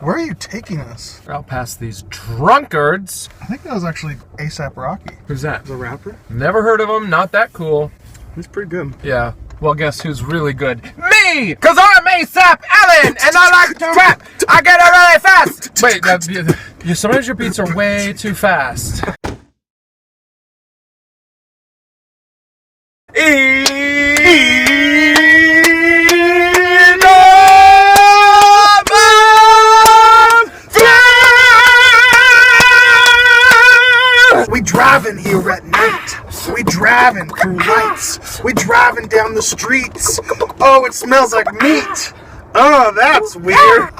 Where are you taking us? Out past these drunkards. I think that was actually A$AP Rocky. Who's that? The rapper. Never heard of him. Not that cool. He's pretty good. Yeah. Well, guess who's really good? Me! Because I'm A$AP Allen, and I like to rap. I get it really fast. Wait, sometimes your beats are way too fast. We driving here at night. We driving through lights. We driving down the streets. Oh, it smells like meat. Oh, that's weird.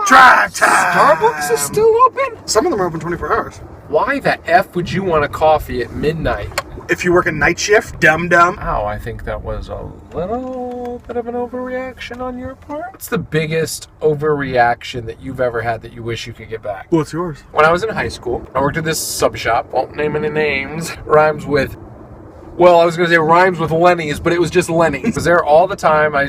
Drive time. Starbucks is still open? Some of them are open 24 hours. Why the F would you want a coffee at midnight? If you work a night shift, dum-dum. Ow, I think that was a little bit of an overreaction on your part. What's the biggest overreaction that you've ever had that you wish you could get back? What's yours? When I was in high school, I worked at this sub shop. Won't name any names. Rhymes with... Well, I was going to say rhymes with Lenny's, but it was just Lenny's. I was there all the time. I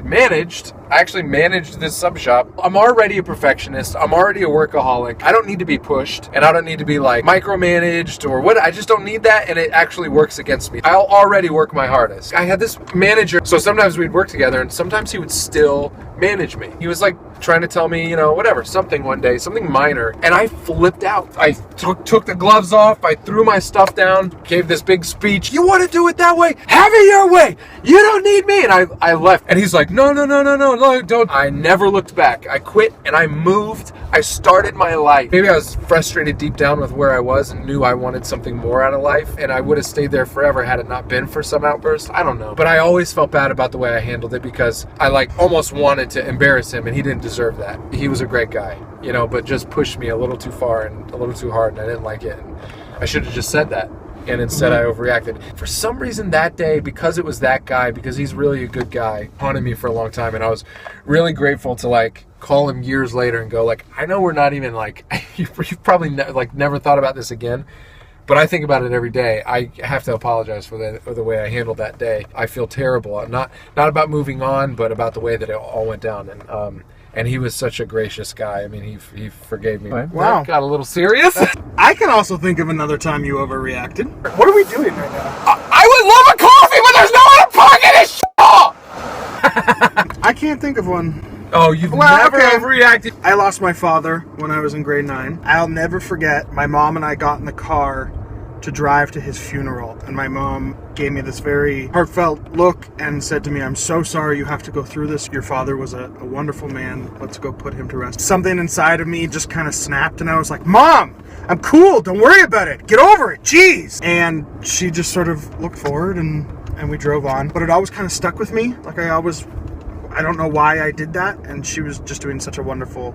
actually managed this sub shop. I'm already a perfectionist. I'm already a workaholic. I don't need to be pushed, and I don't need to be like micromanaged or what. I just don't need that, and it actually works against me. I'll already work my hardest. I had this manager, so sometimes we'd work together, and sometimes he would still manage me. He was like trying to tell me, whatever, something one day, something minor, and I flipped out. I took the gloves off, I threw my stuff down, gave this big speech. You want to do it that way? Have it your way. You don't need me. And I left. And he's like, no, don't. I never looked back. I quit and I moved. I started my life. Maybe I was frustrated deep down with where I was and knew I wanted something more out of life, and I would have stayed there forever had it not been for some outburst. I don't know. But I always felt bad about the way I handled it because I almost wanted to embarrass him, and he didn't deserve that. He was a great guy, but just pushed me a little too far and a little too hard, and I didn't like it. And I should have just said that. And instead I overreacted. For some reason that day, because it was that guy, because he's really a good guy, haunted me for a long time, and I was really grateful to call him years later and go I know we're not even you've probably never thought about this again, but I think about it every day. I have to apologize for the way I handled that day. I feel terrible. Not about moving on, but about the way that it all went down. And he was such a gracious guy. I mean, he forgave me. Wow. That got a little serious. I can also think of another time you overreacted. What are we doing right now? I would love a coffee, but there's no one to park in this shit. I can't think of one. Oh, you've never overreacted. I lost my father when I was in grade 9. I'll never forget, my mom and I got in the car to drive to his funeral, and my mom gave me this very heartfelt look and said to me, I'm so sorry you have to go through this. Your father was a wonderful man. Let's go put him to rest. Something inside of me just kind of snapped, and I was like, Mom, I'm cool. Don't worry about it. Get over it. Jeez. And she just sort of looked forward, and we drove on. But it always kind of stuck with me. I don't know why I did that, and she was just doing such a wonderful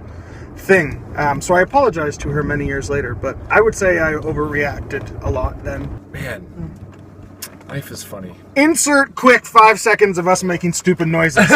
thing. So I apologized to her many years later, but I would say I overreacted a lot then. Man, life is funny. Insert quick 5 seconds of us making stupid noises.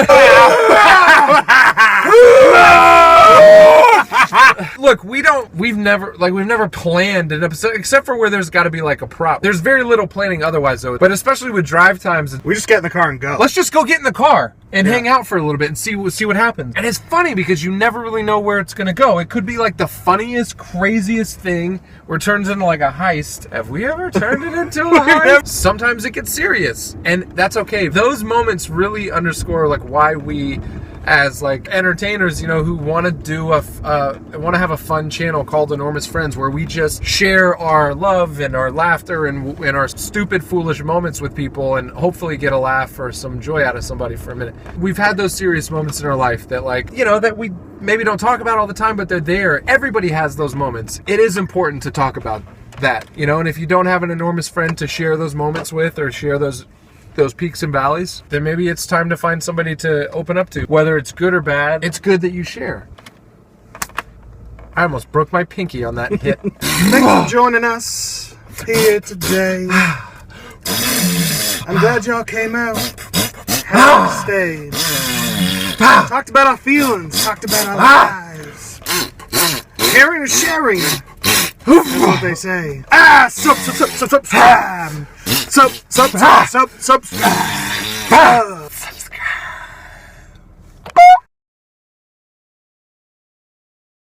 Look, we've never planned an episode, except for where there's got to be a prop. There's very little planning otherwise, though. But especially with drive times, we just get in the car and go. Let's just go get in the car and hang out for a little bit and see what happens. And it's funny because you never really know where it's going to go. It could be the funniest, craziest thing where it turns into a heist. Have we ever turned it into a heist? Sometimes it gets serious, and that's okay. Those moments really underscore why we, as entertainers, who want to have a fun channel called Enormous Friends, where we just share our love and our laughter and our stupid, foolish moments with people, and hopefully get a laugh or some joy out of somebody for a minute. We've had those serious moments in our life that that we maybe don't talk about all the time, but they're there. Everybody has those moments. It is important to talk about that, and if you don't have an enormous friend to share those moments with, or share those peaks and valleys, then maybe it's time to find somebody to open up to. Whether it's good or bad, it's good that you share. I almost broke my pinky on that hit. Thanks for joining us here today. I'm glad y'all came out. Have stayed. Talked about our feelings. Talked about our lives. Caring and sharing. That's what they say. Subscribe.